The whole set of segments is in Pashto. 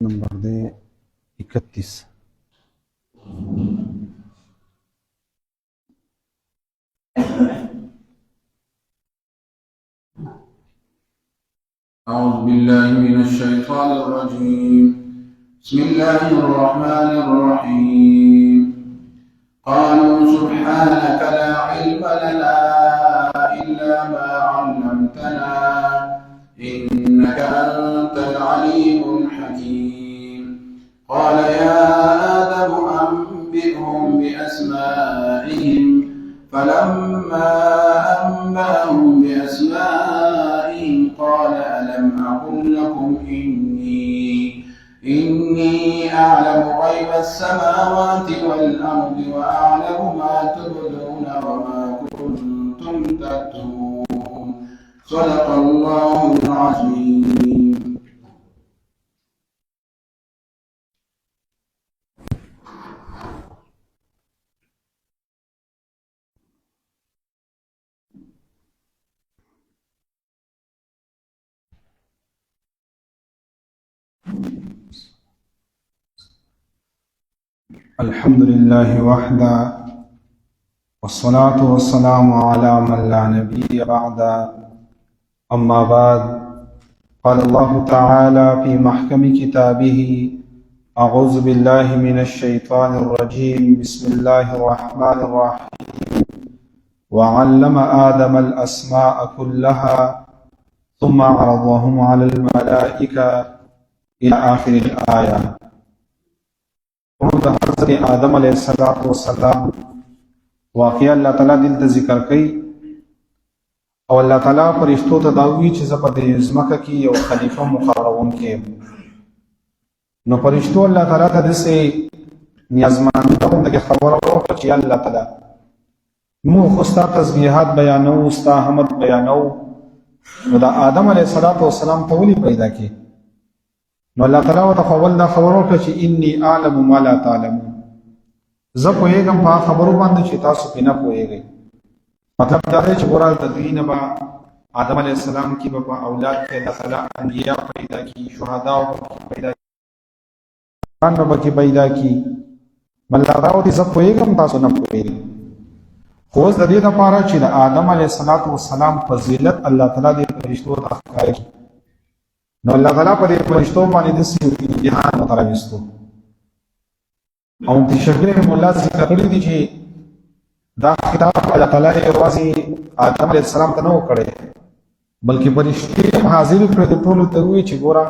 नंबर दे 31। أعوذ بالله من الشيطان الرجيم. بسم الله الرحمن الرحيم. قالوا سبحانك لا علم لنا إلا ما علمتنا إنك أنت العليم الحكيم. قال يا آدم أنبئهم بأسمائهم فلما أنبأهم بأسمائهم قال ألم أقل لكم إني أعلم غيب السماوات والأرض وأعلم ما تبدون وما كنتم تكتمون. صدق الله العظيم. الحمد لله وحده والصلاة والسلام على من لا نبي بعد. أما بعد، قال الله تعالى في محكم كتابه: أعوذ بالله من الشيطان الرجيم. بسم الله الرحمن الرحيم. وعلم آدم الأسماء كلها ثم عرضهم على الملائكة إلى آخر الآية. حضرت آدم علیہ السلام واقعا اللہ تعالیٰ دلته ذکر کوي او الله تعالیٰ فرشتو ته دا وایي چې زه په دې ځمکه کې یو خلیفه مقرروونکی یم. نو فرشتو الله تعالیٰ ته داسې نیازمندونکې خبره وکړه چې الله تعالیٰ موږ خو ستا تسبیحات بیانوو، ستا حمد بیانوو، نو د آدم علیه السلام ته ولې پیدا کړې؟ نو الله تعالیٰ ورته خو اول دا خبر وکړه چې انی اعلم ما لا تعلمون، زه پوهېږم په هغه خبرو باندې چې تاسو پرې نه پوهېږئ. مطلب دا دی چې ګوره د دوی نه به آدم علیه السلام کې به په اولاد کې الله تعالیٰ انبیا پیدا کړي، شهدا پیدا کړي، به پکې پیدا کړي. الله تعالیٰ ورته زه پوهېږم تاسو نه پوهېږئ. خو اوس د دې لپاره چې د آدم علیه السلام فضیلت الله تعالیٰ دې فرشتو ته ښکاره کړي، نو الله تعالیٰ په دې فرشتو باندې داسې امتحان راوستو. او متشکر مولا ذکر کړی دي چې دا خطاب الله تعالیٰ یوازې آدم علیه السلام ته نه و کړی، بلکې فرشتې حاضر کړي دي ټولو ته ووایي چې ګوره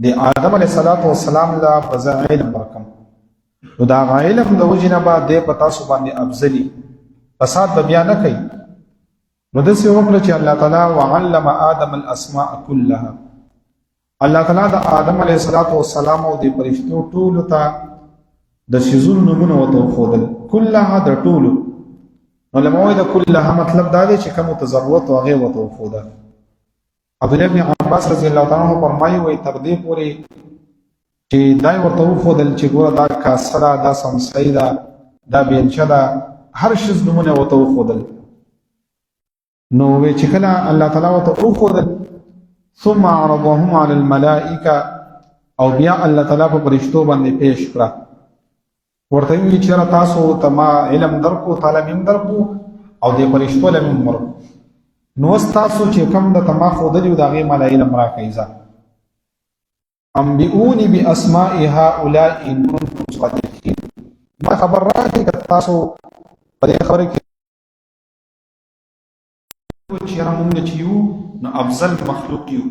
د آدم علیه السلام له به زه علم ورکړم، نو د هغه علم د وجې نه به دی په تاسو باندې افضلي، فساد به بیا نه کوي. نو داسې وکړه چې الله تعالیٰ وعلم آدم الاسماء كلها، الله تعالیٰ د آدم علیه السلام او د فرشتو ټولو ته د شیزونو نومونه ورته وښودل، کلها د ټولو. نو علما وایي د کلها مطلب دا دی چې کومو ته ضرورت و هغې ورته وښوده. عبدالله بن عباس رضی الله تعالی عنه فرمایي وایي تر دې پورې چې دا یې ورته وښودل چې ګوره دا کاسه ده، دا سمسۍ ده، دا بیلچه ده، هر شیز نومونه ورته وښودل. نو وی چې کله الله تعالی ورته وښودل ثم عرضهم على الملائکه، او بیا الله تعالی په فرشتو باندې پیش کړه، ورته وی چې تاسو ته ما علم درکو، تعلیم درکو، او د فرشتو علم ورکو، نو تاسو چې کوم د تما خودلی د هغې مال علم راکئ. ځه انبئوني باسماء هؤلاء ان كنتم صادقین، ما خبر راکئ که تاسو په دې خبره کې چې موږ چې یو نو افضل مخلوق یو،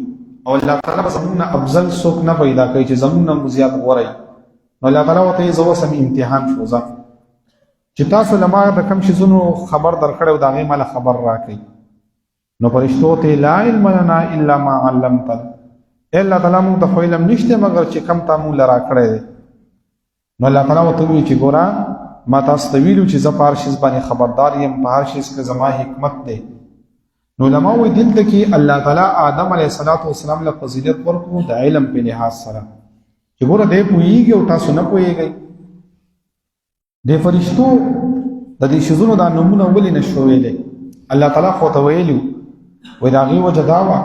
او الله تعالی به زموږ نه افضل څوک نه پیدا کوي چې زموږ نه زیات غوره وي. نو الله تعالی ورته یې زه اوس هم امتحان شو، ځه چې تاسو له ما د کوم شیزونو خبر درکړی او د هغې ماله خبر راکئ. نو فرشتو ته لا علم لنا الا ما علمتنا، الله تعالی موږ ته خو علم نشته مګر چې کوم تا موږ له راکړی دی. نو الله تعالی ورته ووایي چې ګوره ما تاسو ته ویلو چې زه په هر شیز باندې خبردار یم، په هر شیز کې زما حکمت دی. نو علما وایي دلته کې الله تعالی آدم علیه السلام له فضیلت ورکړو د علم په لحاظ سره، چې ګوره دی پوهېږي او تاسو نه پوهېږئ. د فرشتو د دې شیزونو دا نومونه ولې نه شو ویلی؟ الله تعالی خو ته ویلي وایي د هغې وجه دا وه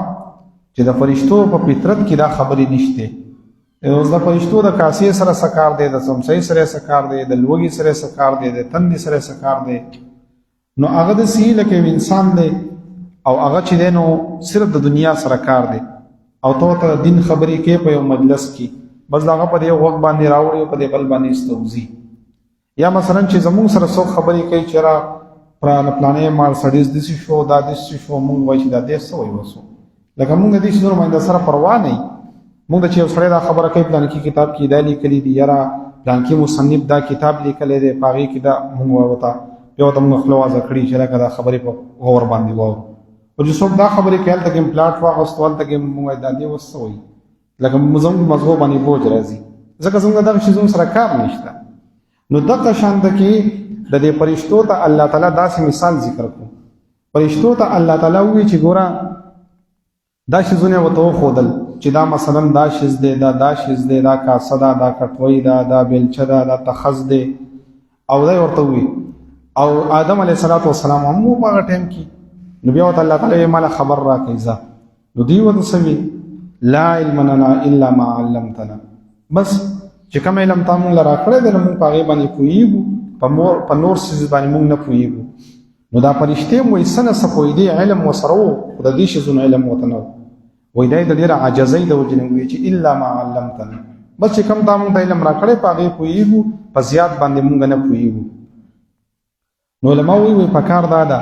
چې د فرشتو په فطرت کې دا خبرې نشته، اوس د فرشتو د کاسې سره سکار دی، د څمڅۍ سره سکار دی، د لوږې سره سکار دی، د تندې سره سکار دی. نو هغه داسې لکه یو انسان دی او هغه چې دی نو صرف د دنیا سره کار دی او ته دین خبرې کوي په یو مجلس کې، بس د هغه په دې غوږ باندې راوړي او په دې بل باندې استوځي. یا مثلا چې زمونږ سره څوک خبرې کوي چې را پلانې مرسډیز داسې شو، دا داسې شو، مونږ وایو چې دا دې څه وایي وسو، لکه مونږ د دې شیانو باندې سره پروا نه وي. مونږ د چې یو سړی دا خبره کوي پلان کې کتاب کې دا لیکلي دي، یاره پلان کې مصنف دا کتاب لیکلی دی، په هغې کې دا مونږ وایو بیا ورته مونږ خوله وازه کړي چې لکه دا خبرې په غور باندې واورو. او چې څوک دا خبرې کوي هلته کې پلاټ واخیستو، هلته کې مونږ وایو دا دې اوس څه وایي، لکه زموږ مغزو باندې بوج راځي، ځکه زموږ دغه شیزونو سره کار نشته. نو دغه شانته کې د دې فرشتو ته الله تعالی داسې مثال ذکر کړو. فرشتو ته الله تعالی ووایي چې ګوره دا شیزونه ورته وښودل چې دا مثلا دا شیز دی، دا شیز دی، دا کاسه ده، دا کټوۍ ده، دا بیلچه ده، دا تخص دی، او دا ورته ووایي. او آدم علیه السلام هم و په هغه ټایم کې. نو بیا ورته الله تعالی ماله خبر راکړي ځه. نو دوی ورته څه وي؟ لا علم لنا الا ما علمتنا. بس چې کوم علم تا مونږ له راکړی دی نو مونږ په هغې باندې پوهېږو، په نور څیز باندې مونږ نه پوهېږو. نو دا فرشتې هم وایي څه نه څه پوهېدې علم ورسره و، خو د دې شیزونو علم ورته نه و. وایي دا یې د ډېره عاجزۍ د وجې نه وایي چې الا ما علمتنا، بس چې کوم تا مونږ ته علم راکړی په هغې پوهېږو، په زیات باندې مونږ نه پوهېږو. نو علما وایي په کار دا ده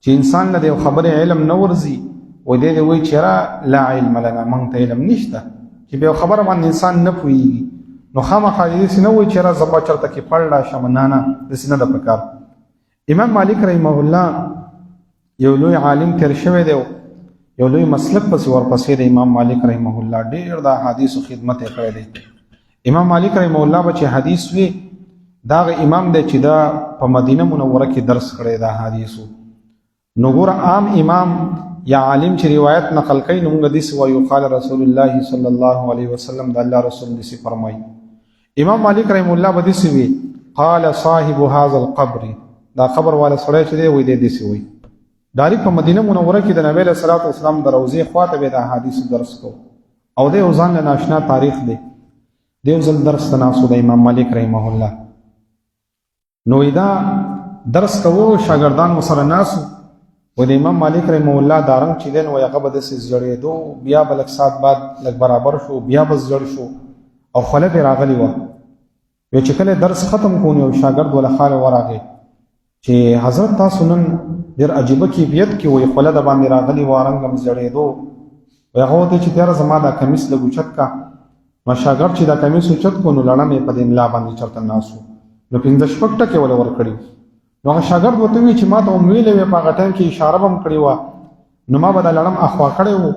چې انسان له د یو خبرې علم نه ورځي، وایي دی وایي چې یاره لا علم لنا، مونږ ته علم نشته، چې په یو خبره باندې انسان نه پوهېږي. نو خامخا داسې نه وایي چې یاره زه به چېرته کې پړ راشم، نه داسې نه ده په کار. امام مالک رحمه الله یو لوی عالم تېر شوی دی، یو لوی مسلک پسې ورپسې د امام مالک رحمه الله ډېر د احادیثو خدمت یې کړی دی. امام مالک رحمه الله به چې حدیث وي دا هغه امام دی چې دا په مدینه منوره کې درس کړی د احادیثو. نو ګوره عام امام یا عالم چې روایت نقل کوي نو موږ داسې وایو قال رسول الله صلی الله علیه وسلم، د الله رسول داسې فرمایي. امام مالک رحمه الله به داسې وي قال صاحب هذا القبر، دا قبر والا سړی چې دی وایي دی داسې وایي. ډایرکټ په مدینه منوره کې د نبی علیه صلات وسلام د روضې خواته به د احادیثو درس کو، او دی یو ځان له ناشنا تاریخ دی. دی یو ځل درس ته ناست و د امام مالک رحمه الله. نو دا درس کوو، شاګردان ورسره ناست و د امام مالک رحمه الله دا رنګ چې دی نو هغه به داسې زړېدو، بیا به لږ ساعت بعد لږ برابر شو، بیا به زړ شو او خوله پرې راغلې وه. بیا چې کله درس ختم کړو نو یو شاګرد وله خاله ورغی چې حضرت تاسو نن ډېر عجیبه کیفیت کې وایي خوله د باندې راغلې وه، رنګ هم زړېدو. وایي هغه ورته چې تیاره زما دا کمیس لږ اوچت کا. نو شاګرد چې دا کمیس اوچت کړو نو لړم یې په دې ملا باندې چېرته ناست و، نو 5-6 ټکې وله ورکړي. نو هغه شاګرد ورته وایي چې ما ته هم ویلې وې، په هغه ټایم کې اشاره به هم کړې وه، نو ما به دا لړم اخوا کړی و.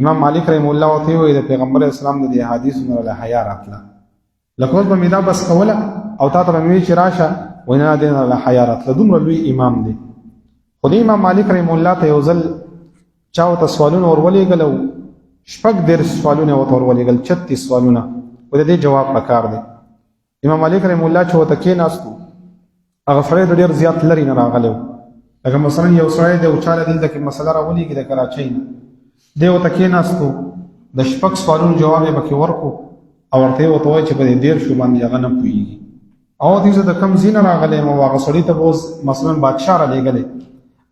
امام مالک رحم الله ورته وایي د پیغمبر اسلام د دې حدیثو نه له حیا راتله، لکه اوس به مې دا بس کوله او تا ته به مې وایي چې راشه، وایي نه دې نه له حیا راتله. دومره لوی امام دی. خو د امام مالک رحم الله ته یو ځل چا ورته سوالونه ورولېږل او 36 سوالونه ورته ورولېږل، 36 سوالونه، و د دې جواب پکار دی. امام مالک رحم الله چې ورته کېناستو هغه سړی د ډېر زیات لرې نه راغلی و. لکه مثلا یو سړی دی او چاله دلته کې مسله راولېږي د کراچۍ نه، دی ورته کېناستو د 6 سوالونو جواب یې پکې ورکړو او ورته یې ورته وایي چې په دې 13 باندې هغه نه پوهېږي. او دې زه د کوم ځای نه راغلی یم او هغه سړي ته به اوس مثلا بادشاه رالېږلی،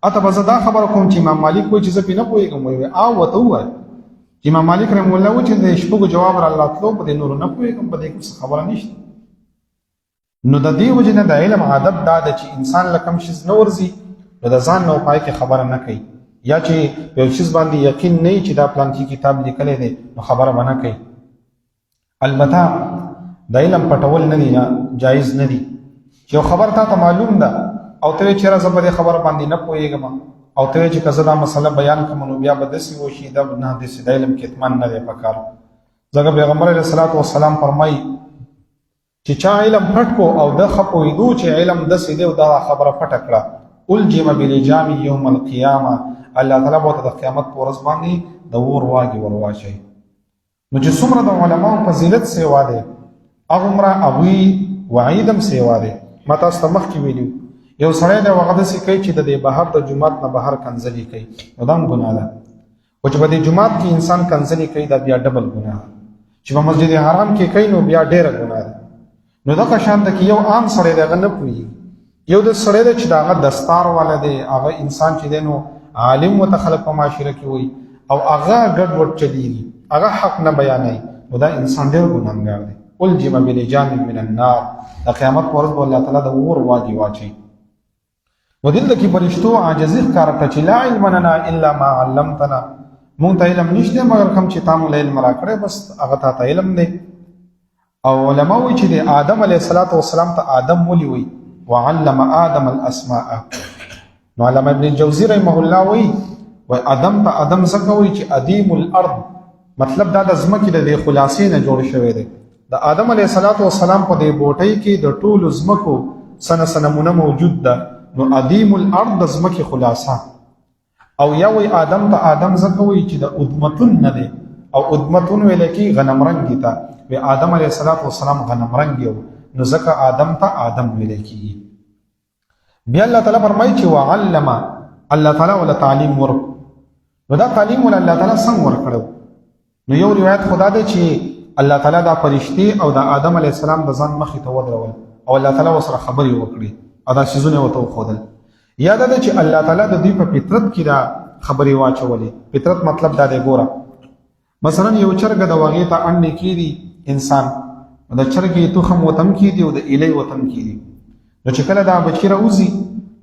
اته به زه دا خبره کوم چې امام مالک وایي چې زه پرې نه پوهېږم. وایي او ورته ووایه چې امام مالک رحم الله وایي چې د 6 جواب رالاتلو په دې نورو نه پوهېږم، په دې کې څه خبره نشته. نو د دې وجې نه د علم عادت دا ده چې انسان له کوم شیز نه ورځي نو د ځان نه پای کې خبره نه کوي، یا چې په یو شیز باندې یقین نه وي چې دا پلانکي کتاب لیکلی دی نو خبره به نه کوي. البته د علم پټول نه دي، جایز نه دي. چې یو خبر تا ته معلوم ده او ته وایې چې یاره زه په دې خبره باندې نه پوهېږم، او ته وایې چې که زه دا مسله بیان کړم نو بیا به داسې وشي، دا نه داسې د علم کتمان نه دی پکار. ځکه پیغمبر علیه الصلاة والسلام فرمایي چې چا علم پټ کو او د ښه پوهېدو چې علم داسې دی او دا خبره پټه کړه، الجم بلجام یوم القیامه، الله تعالی به ورته د قیامت په ورځ باندې د اور واګې ور واچوي. نو چې څومره د علماو فضیلت سیوا دی هغومره هغوی وعید هم سیوا دی. ما تاسو ته مخکې ویلي یو سړی دی هغه داسې کوي چې د دې بهر د جومات نه بهر کنځلې کوي، نو دا هم ګناه ده. خو چې په دې جومات کې انسان کنځلې کوي دا بیا ډبل ګناه. چې په مسجد حرام کې کوي نو بیا ډېره ګناه ده. نو دغه شان ده کې یو عام سړی دی هغه نه پوهېږي، یو د سړی دی چې د هغه دستار والا دی، هغه انسان چې دی نو عالم ورته خلک په معاشره کې وایي او هغه ګډوډ چلیږي، هغه حق نه بیانوي، نو دا انسان ډېر ګناهګار دی. الجم بلجام من النار، د قیامت په ورځ به الله تعالی د اور واجې واچوي. نو دلته کې فرشتو عاجزي ښکاره کړه چې لا علم لنا الا ما علمتنا، مونږ ته علم نشته مګر کوم چې تا مونږ له علم راکړی بس هغه تا ته علم دی. او علما وایي چې د آدم علیه السلام ته آدم ولي وایي وعلم آدم الاسماء. نو علامه ابن الجوزي رحمه الله وایي آدم ته آدم ځکه وایي چې ادیم الارض، مطلب دا د ځمکې د خلاصې نه جوړ شوی دی. د آدم علیه السلام په دې بوټۍ کې د ټولو ځمکو سنه نمونه موجود ده، نو ادیم الارض د ځمکې خلاصه. او یا وایي آدم ته آدم ځکه وایي چې د ادمتون نه دی، او ادمتون ویل کېږي غنمرنګي ته، وی آدم علیه السلام غنمرنګي و، نو ځکه آدم ته آدم ویل کېږي. بیا الله تعالی فرمایي چې وعلم، الله تعالی ولا تعلیم ورک. نو دا تعلیم ول الله تعالی څنګه ورکړو؟ نو یو روایت خدا دی چې الله تعالی دا فرشتي او دا آدم علیه السلام د ځان مخې ته ودرول او الله تعالی ورسره خبرې وکړي او دا شیزونه ورته وښودل. یا دا چې الله تعالی د دوی په فطرت کې دا خبرې واچولې. فطرت مطلب دا دی، ګوره مثلا یو چرګ د هغې ته انډې کېدي انسان، د چرګې تخم وتم کېدي او د ایلۍ وتم کېدي. نو چې کله دا بچي راوځي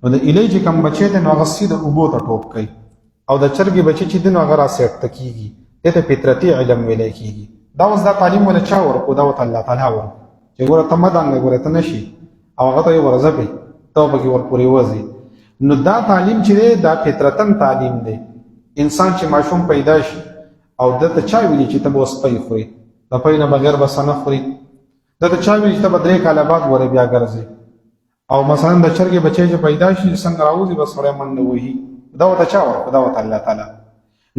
نو د ایلۍ چې کوم بچی دی نو هغه سیده اوبو ته ټوپ کوي، او د چرګې بچي چې دی نو هغه راسېټته کېږي. دې ته فطرتي علم ویلی کېږي. دا اوس دا تعلیم ولا چا ورکو؟ دا ورته الله تعالی ورکو چې ګوره ته مه دانګه، ګوره ته نشي، او هغه ته یې ورځپې ته پکې ورپورې وځې. نو دا تعلیم چې دی دا فطرتن تعلیم دی. انسان چې ماشوم پیدا شي او دته چا ویلي چې ته به اوس پی خورې، د پی نه بغیر به څه نه خوري، دته چا ویلي چې ته به 3 کاله بعد ورې بیا ګرځې. او مثلا د چرګې بچی چې پیدا شي څنګه راوځي به سړی منډه وهي، دا ورته چا ورکړو؟ دا ورته الله تعالی.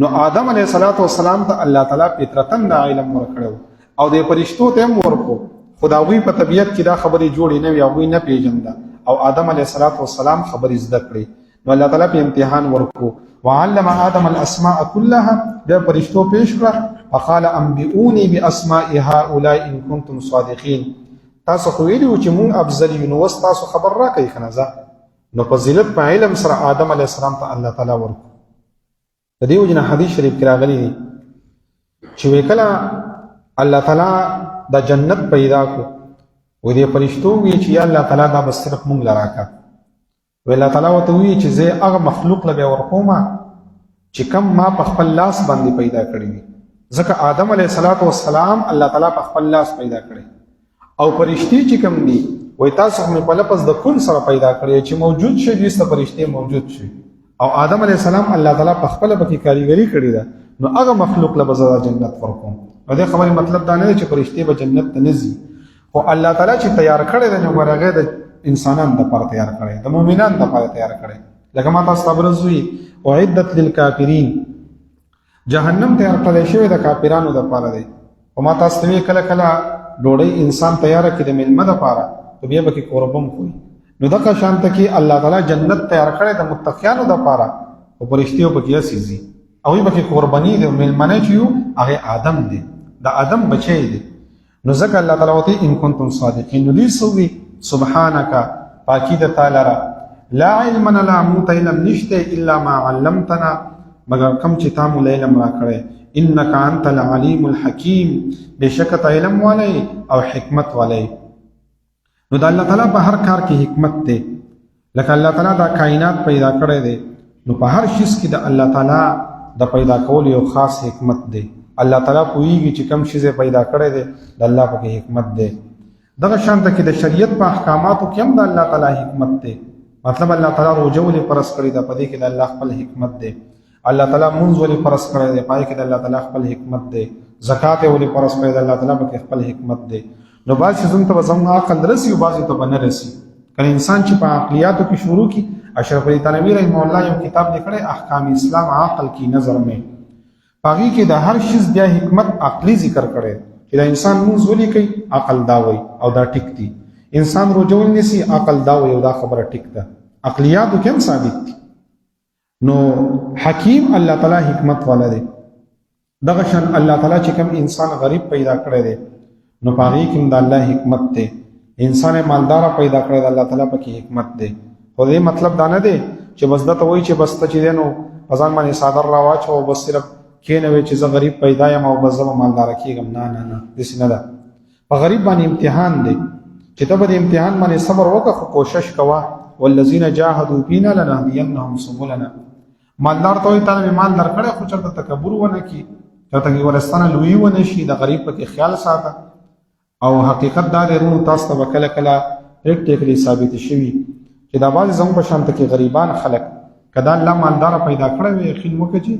نو آدم علیه السلام ته الله تعالی فطرتن دا علم ورکړو او د فرشتو ته هم ورکو، خو د هغوی په طبیعت کې دا خبرې جوړې نه وي، هغوی نه پېژنده او آدم علیه السلام خبرې زده کړې. نو الله تعالی په امتحان ورکو. وعلم آدم الاسماء كلها، بیا فرشتو پیش کړه فقال انبئوني باسماء هؤلاء ان كنتم صادقين. تاسو خو ویلي چې مونږ افضل یو، نو اوس تاسو خبر راکئ ښه نه. نو فضیلت په علم سره آدم علیه السلام ته الله تعالی ورکو. د دې وجنه حدیث شریف کې راغلی دی چې وکړه الله تعالی د جنت پیدا کو، و دې فرشتو وی چې یا الله تعالی دا بس صرف مونږ لراکا. و الله تعالی وته وی چې زه هغه مخلوق له ورکوما چې کم ما په خپل لاس باندې پیدا کړی وي. ځکه آدم علیه السلام الله تعالی په خپل لاس پیدا کړی، او فرشتي چې کم دي وای تاسو هم په لپس د کل سره پیدا کړی چې موجود شي، دې سره فرشتي موجود شي. او آدم علیه السلام الله تعالی په خپل پکې کاریګری کړی ده، نو هغه مخلوق له بزا جنت ورکوم. او دې خبرې مطلب دا نه چې فرشتي به جنت ته نزي، خو الله تعالی چې تیار کړی ده نو ورغه د انسانانو لپاره تیار کړی، د مؤمنانو لپاره تیار کړی. لکه ما تاسو تبرزوي اعدت للکافرین، جهنم تیار کړی شوی د کافرانو لپاره دی. او ما تاسو ته کله کله ډوډۍ انسان تیار کړي د ملمه لپاره، تو بیا به کې قربم کوي. نو دغه شان ته کې الله تعالی جنت تیار کړی د متقینانو لپاره، او فرشتو په کې اسیزي او یې به کې قرباني د ملمنه چې هغه آدم دی، د آدم بچی دی. نو ځکه الله تعالی وته ان کنتم صادقین. نو دې سوي سبحانك پاکی د تعالی را لا علم لنا موت علم نشته الا ما علمتنا مگر کم چې تا مو علم را کړی، انك انت العلیم الحکیم، بشکت علم والی او حکمت والی. نو د الله تعالی په هر کار کې حکمت دی. لکه الله تعالی دا کائنات پیدا کړی دی، نو په هر شي کې د الله تعالی د پیدا کول یو خاص حکمت دی. الله تعالی پوهیږي چې کوم شی پیدا کړی دی، د الله په حکمت دی. دغه شان ته کې د شریعت په احکاماتو کې هم د الله تعالی حکمت دی. مطلب الله تعالی روزه ولې فرض کړی ده، په دې کې د الله خپل حکمت دی. الله تعالی منځ ولې فرض کړی دی، پای کې د الله تعالی خپل حکمت دی. زکات ولې فرض کړی دی، الله تعالی په خپل حکمت دی. نو بعض شیزون ته زموږ عقل رسی او بعض ته بنه رسی. کله انسان چې په عقلیاتو کې شروع کی، اشرف علی تنوی رحمه الله یو کتاب لیکلی احکام اسلام عقل کی نظر میں، پاغي کې د هر شیز بیا حکمت عقلی ذکر کړي چې دا انسان مونږ ولي کوي، عقل دا وای او دا ټیک دی. انسان روجول نسی، عقل دا وای او دا خبره ټیک ده. عقلیاتو کې ثابت دي. نو حکیم الله تعالی حکمت والا دی. دغه شان الله تعالی چې کوم انسان غریب پیدا کړی دی نو پاغي کې د الله حکمت دی. انسان مالدار پیدا کړی دی الله تعالی پکې حکمت دی. خو دې مطلب دا نه دی چې بس دته وایي چې بس ته چې دی نو ځان باندې صادر راواچو او بس صرف کېنوي چې زه غریب پیدا یم او بس زه مالدار کېږم. نه نه نه داسې نه ده. په غریب باندې امتحان دی چې ته به د امتحان باندې صبر وکړه خو کوشش کوه. والذین جاهدوا فینا لنهدینهم سبلنا. مالدار ته وایي تا مې مال درکړی خو چېرته تکبر ونه کړي، چېرته کې ورستانه لویي ونه شي. د غریب پکې خیال ساته. او حقیقت دا دی وروڼو تاسو ته به کله کله ټیک ټیکلي ثابتې شوي چې دا بعضې زموږ په شانته کې غریبان خلک که دا الله مالداره پیدا کړی وي یقین وکړه چې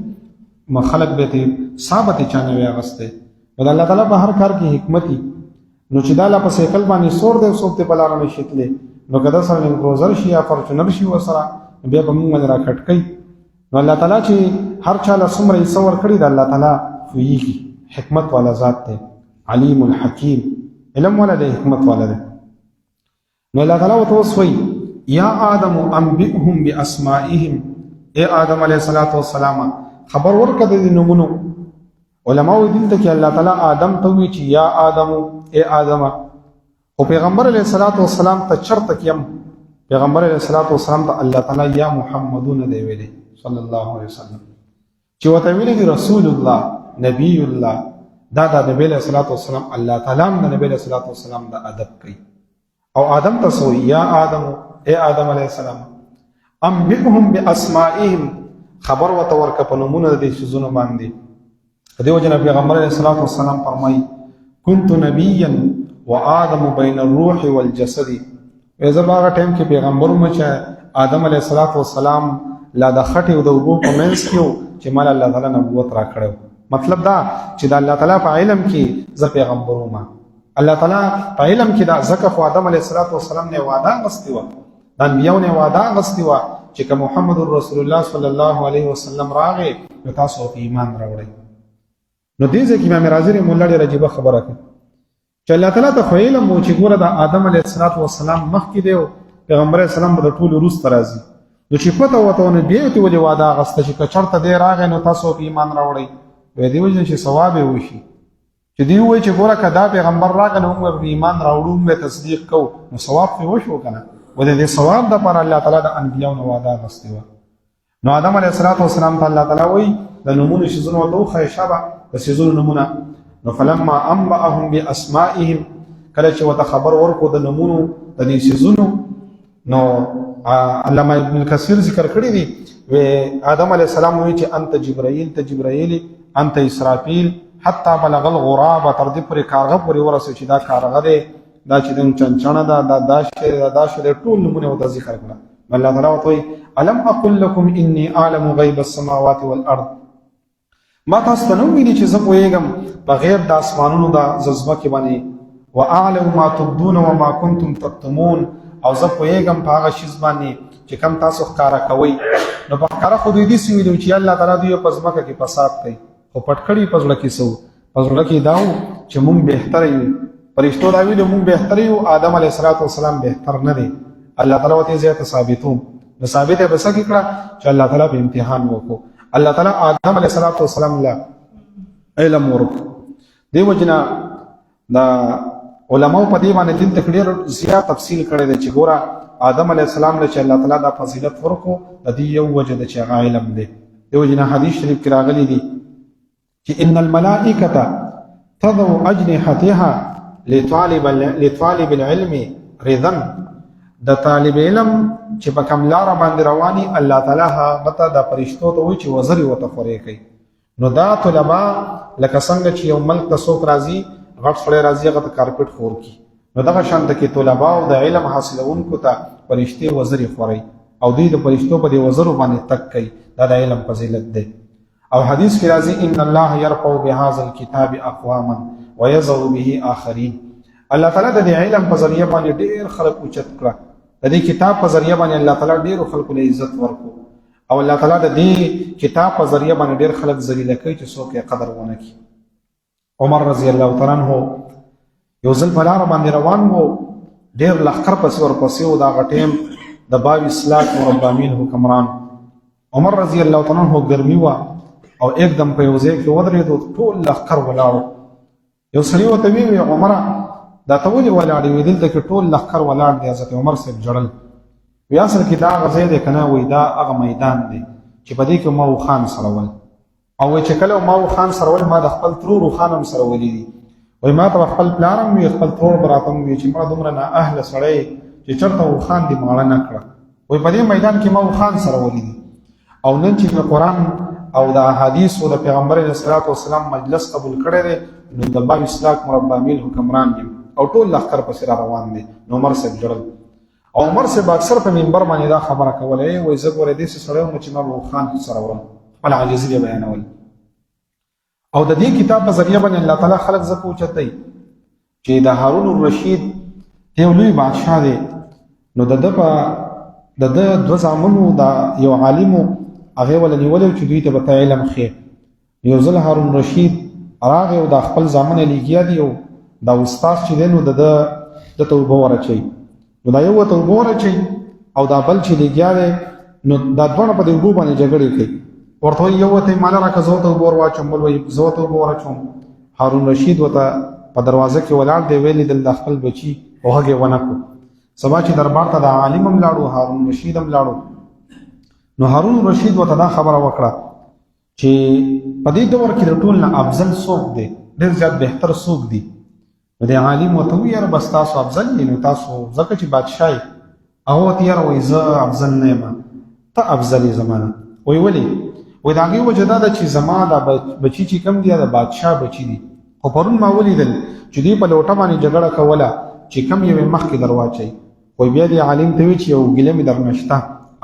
خلک به ترې سا به ترې چا نه وي اخیستی. نو د الله تعالی په هر کار کې حکمت وي. نو چې دا لا په سیکل باندې سور دی څوک دې په لاره نه شي تللی نو که دا سره لینکروزر شي یا فارچونر شي ورسره بیا به موږ باندې راکټ کوي. نو الله تعالی چې هر چا له څومره حصه ورکړي د الله تعالی پوهېږي. حکمت والا ذات دی، علیم الحکیم، علم والا دی، حکمت والا دی. نو الله تعالی ورته اوس وایي یا آدم انبئهم باسمائهم. اے آدم علیه السلام خبر ورکړه د دې نومونو. علماء دلته کې الله تعالی آدم ته وایي چې یا آدم اے آدم. او پیغمبر علیه السلام ته چرته کیم پیغمبر علیه السلام ته الله تعالی یا محمدون دی ویلي صلی الله علیه وسلم چې وته ویلي دی رسول الله نبی الله. دا د نبی علیه السلام الله تعالی د نبی علیه السلام د ادب کوي. او آدم ته سو یا آدم اے آدم علیه السلام انبئهم باسمائهم خبر وته ورکه په نومونو د دې شیزونو باندې. دیو جن پیغمبر علیه السلام فرمایي كنت نبیا وآدم بین الروح والجسد. زه په هغه ټایم کې پیغمبر وم چې آدم علیه السلام لا د خټې او د اوبو په منځ کې و چې مال الله تعالی نبوت را کړی. مطلب دا چې د الله تعالی په علم کې زه پیغمبر وم. الله تعالی په علم کې دا ځکه خو آدم علیه السلام نه وعده اخیستې وه، د انبیاو نه وعده اخیستې وه چې که محمد رسول الله صلی الله علیه وسلم راغی نو تاسو په ایمان راوړئ. نو دې ځای کې امام رازي رحمه الله ډېره عجیبه خبره کوي چې الله تعالی ته خو علم و چې ګوره د آدم علیه السلام مخکې دی او پیغمبر علیه السلام به د ټولو وروسته راځي. نو چې پته ورته ونه بیا یې ولې وعده اخیسته چې که چېرته دی راغی نو تاسو په ایمان راوړئ. وایي دې وجې چې ثواب یې وشي چې دوی ووایي چې ګوره که دا پیغمبر راغی نو موږ به ایمان راوړو موږ به تصدیق کوو نو ثواب پرې وشو که نه. و د دې ثواب دپاره الله تعالی د انبیاو نه وعده اخیستې وه. نو آدم علیه السلام ته الله تعالی وایي د نومونو شیزونه ورته وښایه شابه د شیزونو نومونه. نو فلما انبأهم باسمائهم کله چې ورته خبر ورکړو د نومونو د دې شیزونو نو علامه ابن کثیر ذکر کړی دی و آدم علیه السلام وایي چې انت جبرائیل ته جبرائیل انت اسرافیل حتی بلغ الغراب تر دې پورې کارغه پورې ورسېد چې دا کارغه دی دا چې د چنچڼه ده دا داش دی ټول نومونه ورته ذکر کړه. الله تعالی ورته وایي الم اقل لکم انی اعلم غیب السماوات والارض. ما تاسو ته نه ویلي چې زه پوهېږم په غیب د اسمانونو د ځمکې باندې واعلم ما تبدون وما کنتم تکتمون. او زه پوهېږم په هغه شیز باندې چې کوم تاسو ښکاره کوئ. نو په ښکاره خو دوی داسې ویلي چې الله تعالی دوی په ځمکه کې فساد کوي خو پټ کړي په زړه کې څه و په زړه کې دا و چې مونږ بهتره یو. فرشتو دا ویلي مونږ بهتره یو آدم علیه السلام بهتر نه دی. الله تعالی ورته ځای ته ثابتوم. نو ثابت یې به څه کړه چې الله تعالی په امتحان وکړو. الله تعالی آدم علیه السلام له علم ورکړو. دې وجې نه د علماو په دې باندې دلته ډېر زیات تفصیل کړی دی چې ګوره آدم علیه السلام له چې الله تعالی دا فضیلت ورکړو د دې یو وجه ده چې هغه علم دی. دې وجې نه حدیث شریف کې راغلی دی چې ان الملائکة تضع اجنحتها لطالب العلم رضا. د طالب علم چې په کوم لاره باندې رواني الله تعالی هغه ته د فرشتو ته وایي چې وزرې ورته خورې کوي. نو دا طلبا لکه څنګه چې یو ملک ته څوک راځي غټ سړی راځي هغه ته کارپېټ خور کړي نو دغه شانته کې طلبا او د علم حاصلونکو ته فرشتې وزرې خورئ او دوی د فرشتو په دې وزرو باندې تک کوي. دا د علم فضیلت دی. او حدیث کې راځي ان الله يرفع بهذا الكتاب اقواما ويذر به آخرين. الله تعالی د دې علم په ذریعه باندې ډېر خلک اوچت کړه. د دې کتاب په ذریعه باندې الله تعالی ډېر خلکو له عزت ورکړو او الله تعالی د دې کتاب په ذریعه باندې ډېر خلک ذلیله کوي چې څوک یې قدر ونه کړي. عمر رضی الله تعالی عنہ یو ځل په لاره باندې روان و ډېر لښکر پسې ورپسې و. د هغه ټیم د 22 لاکھ رب العالمین حکمران. عمر رضی الله تعالی عنہ ګرمي وه او एकदम په یو ځای کې ودرېدو، ټول لښکر ولاړو. یو سړي ورته ویې عمره دا ته ولې ولاړې وې؟ دلته کې ټول لښکر ولاړ دی. حضرت عمر صاحب ژړل. وی اصل کې دا هغه ځای دی که نه؟ وایي دا هغه میدان دی چې په دې کې ما اوښان سرول، او وایي چې کله ما اوښان سرول ما د خپل ترور اوښان هم سرولي دي. وایي ما ته خپل پلار هم وي، خپل ترور به راته هم وي چې ما دومره نااهله سړی چې چېرته اوښان دې ماړه نه کړه. وایي په دې میدان کې ما اوښان سرولي دي. او نن چې د قرآن او د احادیثو د پیغمبر علیه الصلاة والسلام مجلس قبول کړی دی، نو د باب اسلاک مربع میل حکمران یم او ټول لښکر پسې را روان دی. نو عمر صاحب ژړل. او عمر صاحب اکثر په منبر باندې دا خبره کوله، وایي زه ګوره داسې سړی وم چې ما به اوښان سرولم، خپل عاجزي یې بیانول. او د دې کتاب په ذریعه باندې الله تعالی خلق ځکه اوچتوي چې د هارون الرشید یو لوی بادشاه دی. نو د ده دوه زامنو دا یو عالمو هغې وله نیولی چې دوی ته به ته علم ښې. یو ځل هارون رشید راغی او دا خپل زامن یې لګیا دي او دا استاد چې دی نو د ته اوبه ورچوي. نو دا یو ورته اوبه ورچوي او دا بل چې لګیا دی نو دا دواړه په دې اوبو باندې جګړې کوي. ورته وایي یو ورته یې ماله راکړه زه ورته اوبه ور واچوم، بل وایي زه ورته اوبه ور اچوم. هارون رشید ورته په دروازه کې ولاړ دی، ویې لیدل د خپل بچي او هغې ونه کړو. سبا چې دربار ته د عالم هم لاړو، هارون رشید هم لاړو. نو هارون رشید ورته دا خبره وکړه چې په دې دور کې د ټول نه افضل څوک دی، ډېر زیات بهتر څوک دی؟ نو د عالم ورته وویل یاره بس تاسو افضل یې، نو تاسو ځکه چې بادشاه یې. هغه ورته یاره وایي زه افضل نه یم، ته افضل یې زما نه. وایي ولې؟ وایي د هغې وجه دا ده چې زما دا بچي چې کوم دي د بادشاه بچي دي، خو پرون ما ولیدل چې دوی په لوټه باندې جګړه کوله چې کم یې مخکې در واچوي. وایي بیا دې عالم ته وایي چې یو ګیله مې در نه شته،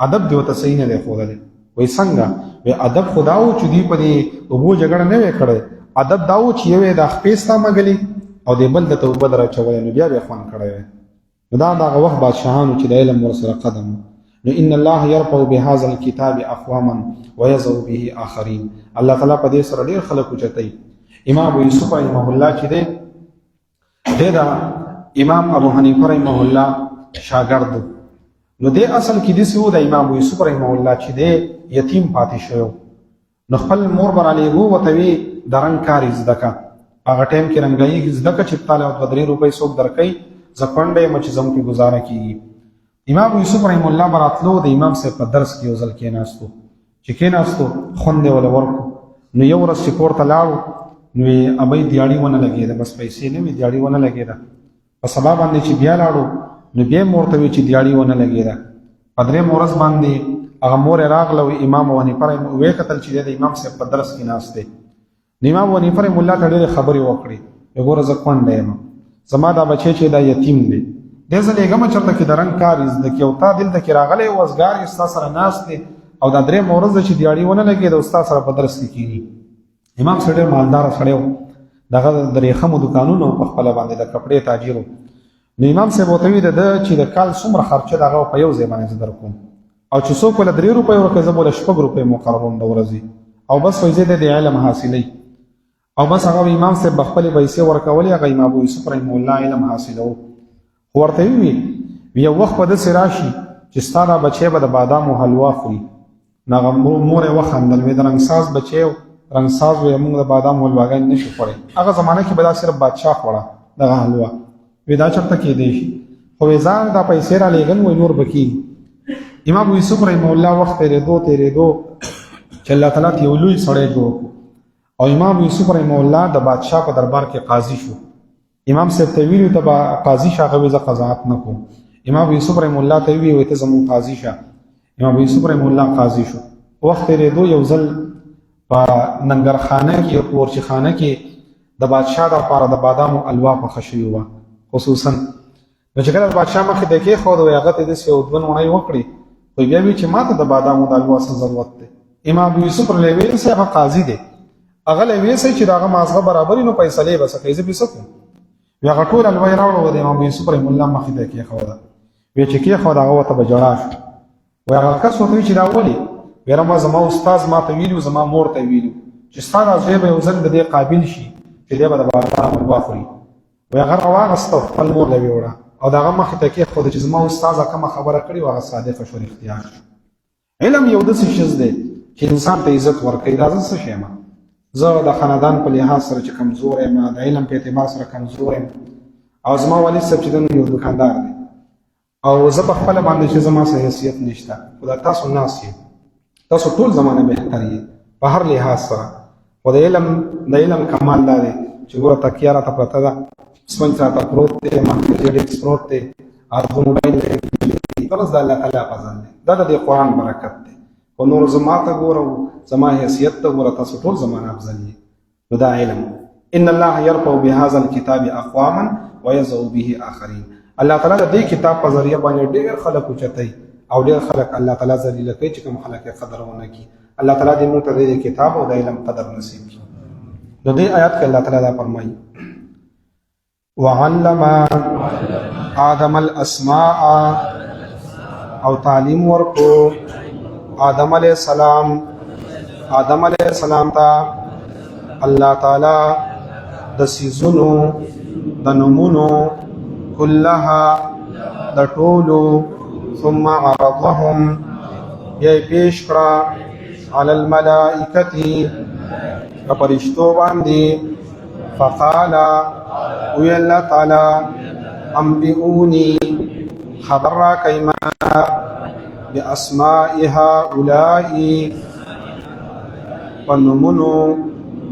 ادب دې ورته صحیح نه دی ښودلی. وایي څنګه؟ وایي ادب خو دا و چې دوی په دې اوبو جګړه نه وی کړی، ادب دا و چې یو یې دا خپې ستا مږلي او د بل د ته اوبه در اچولی، نو بیا به یې خوند کړی وی. نو دا دغه وخت بادشاهانو چې د علم ورسره قدم و. نو ان الله یرفع بهذا الکتاب اقواما ویضع به آخرین. الله تعالی په دې سره ډېر خلک اوچتوي. امام ابو یوسف رحمه الله چې دی د امام ابو حنیفه رحمه الله شاګرد. نو دې اصل کې داسې و د امام ابو یوسف رحمه الله چې دی یتیم پاتې شوی. نو خپل مور به رالیږو ورته وي د رنګ کار یې زده که، هغه ټایم کې رنګایي زده که چې تاله 2-3 روپۍ څوک درکوي، زه کونډه یم چې زموږ کې ګزاره کېږي. امام ابو یوسف رحمه الله به راتلو د امام صاحب په درس کې یو ځل کېناستو. چې کېناستو خوند یې وله ورکړو. نو یو ورځ چې کور ته لاړو نو یې ابۍ دیاړي ونه لګېده، بس پیسې نه وې، دیاړي ونه لګېده. په سبا باندې چې بیا لاړو نو بیا یې مور ته وی چې دیاړي ونه لګېده. په 3 ورځ باندې هغه مور یې راغله، امام ابو حنیفه ویې کتل چې د امام صاحب په درس کې ناست دی. نو امام ابو حنیفه رحمه الله ته ډېرې خبرې وکړې. ګوره زه کونډه یم، زما دا بچی چې دا یتیم دی، دې زه لېږمه چېرته کې د رنګ کار یې زده کړي، او تا دلته کې راغلی وزګار یې ستا سره ناست دی، او دا 3 ورځ ده چې دیاړي ونه لګېده او ستا سره په درس کې کېږي. امام صاحب ډېر مالداره سړی و، دغه د ریخمو دوکانونو په خپله باندې د کپړې تاجر و. نو امام صاحب ورته وي د ده چې د کال څومره خرچه د هغه په یو ځای باندې زه در کوم، او چې څوک له 3 روپۍ ورکوي زه به له 6 روپۍ مقرروم د ورځې، او بس وایي زه د علم حاصلوي. او بس هغه امام صاحب به خپلې پیسې ورکولې، هغه امام ابو یوسف رحمه الله علم حاصلو. خو ورته وي یو وخت به داسې راشي چې ستا دا بچی به د بادامو حلوا خوري. نو هغه مور یې وخندل، وایي د رنګساز بچی و، رنګساز وایي موږ د بادامو حلواګانې نه شو خوړی. هغه زمانه کې به دا صرف بادشاه خوړه دغه حلوا. وایي دا چېرته کېدی شي؟ خو وایي ځان دا پیسې را لېږل وایي نور به کېږي. امام ابو یوسف رحمه الله وخت تېرېدو چې الله تعالی ته یو لوی سړی جوړ کړو، او امام یوسف رحمه الله د بادشاه په دربار کې قاضي شو. امام صاحب ته ویلو ته به قاضي شه، هغه زه قضاوت نه کوم. امام یوسف رحمه الله ته وی ته زموږ قاضي شه. امام یوسف رحمه الله قاضي شو. وخت تېرېدو یو ځل په ننګرخانه کې ورچې خانه کې د بادشاه دپاره د بادامو الوا پخه شوې وه خصوصا. نو چې کله د بادشاه مخې ته یې کېښود وایي هغه ته یې داسې یو 2 نوڼۍ وکړې، وایي بیا وایي چې ما ته د بادامو د الوا څه ضرورت دی؟ امام یوسف له یې ویل هغه قاضي دی، هغه له یې ویل چې د هغه مازغه برابري نو فیصلې به څه کوي، زه پې څه کوم؟ وایي هغه ټول الوا یې راوړه د امام یوسف رحمه الله مخې ته یې کېښوده. وایي چې کېښوده هغه ورته به ژړا شو. وایي هغه کس ورته وایي چې دا ولې؟ ویره ما زما استاد ما ته ویلي زما مور ته ویلي چې ستا دا زوی به یو ځل د دې قابل شي چې دی به د بادامو الوا خوري. وایي هغه راواغسته خپل مور له ویوړه او د هغه مخې ته کېښوده چې زما استاذه کومه خبره کړې وه هغه صادقه شو، رښتیا شو. علم یو داسې شیز دی چې انسان ته عزت ورکړي. دا زه څه شی یم؟ زه د خاندان په لحاظ سره چې کمزور یم، د علم په اعتبار سره کمزور یم، او زما والد صاحب چې دی یو دکاندار دی، او زه په خپله باندې چې زما څه حیثیت نشته، خو دا تاسو ناست یې، تاسو ټول زمانه بهتر یې په هر لحاظ سره. خو د علم کمال دا دی چې ګوره تکیه راته پرته ده، سپنج راته پروت دی، مخکې جډکس پروت دی، او موبایل دی، بس د الله تعالی فضل دی، دا د دې قرآن برکت دی. خو نور زما ته ګوره، زما حیثیت ته ګوره، تاسو ټول زمانه افضل یې. نو دا علم، ان الله يرفع بهذا الكتاب اقواما ويضع به اخرين. الله تعالی د دې کتاب په ذریعہ باندې ډېر خلک اوچتوي او ډېر خلک الله تعالی ذلیل کوي چې کوم خلک یې قدر ونه کړي. الله تعالی دې موږ ته د کتاب او د علم قدر نصیب کړي. د دې آیات کې الله تعالی دا فرمایي: وعلم آدم الاسماء، او تعلیم ورکو آدم علیہ السلام، آدم علیہ السلام ته الله تعالی د سیزونو د نمونو كلها د ټولو، ثم عرضهم بیا پیش کړه علی الملائکتی په فرشتو باندې، فقال وی الله تعالی انبئونی خبر را کئما باسماء هؤلاء ونمونو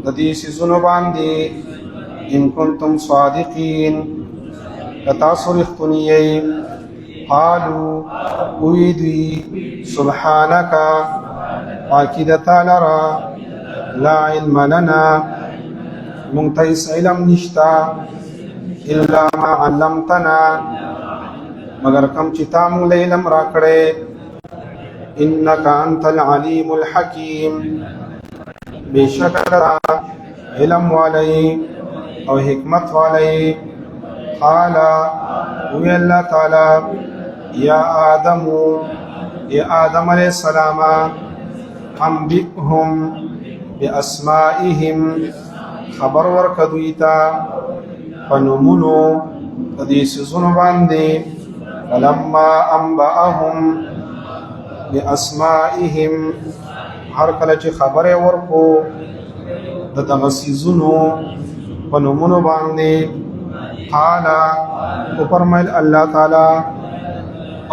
د دې سيزونو باندې، ان کنتم صادقین تاسو رښتونی. قالوا ویدی سبحانك پاکی د تعالی را، لا علم لنا مونږ ته هیڅ علم نشتا، الا ما علمتنا مگر کم چې تا مونږ له علم راکړې، انك انت العلیم الحکیم بشک علم والی او حکمت والی. قال وی اللہ تعالی یا آدم، یا آدم علیہ السلام، انبئهم باسمائهم خبر ورکدویتا فنمونو دې سيزونو باندې، فلما انبأهم باسمائهم هر کله چې خبره ورکو د دغه سيزونو په نومونو باندې، قال او فرمایل الله تعالی: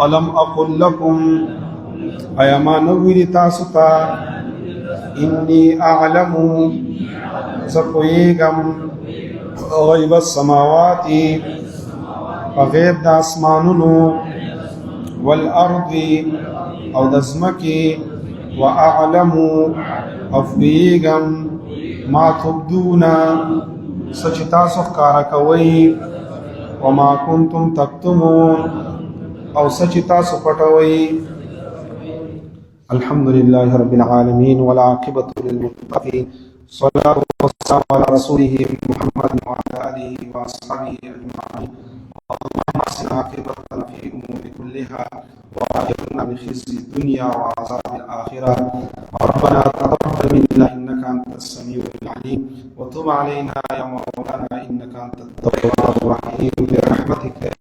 الم اقل لكم ایا ما نو ویلی تاسو ته، انی اعلم زپویګم غیب السماوات غیب د اسمانونو، والارض او د ځمکې، واعلم افویګم ما تبدون سچ تاسو ښکارا کوئ، وما کنتم تکتمون او سچ تاسو پټوئ. الحمد لله رب العالمين والعاقبة للمتقين، صلاة والسلام على رسوله محمد وعلى آله وأصحابه أجمعين. اللهم احسن عاقبتنا في الأمور كلها وأجرنا من خزي الدنيا وعذاب الآخرة. ربنا تقبل منا إنك أنت السميع العليم، وتب علينا يا مولانا إنك أنت التواب الرحيم برحمتك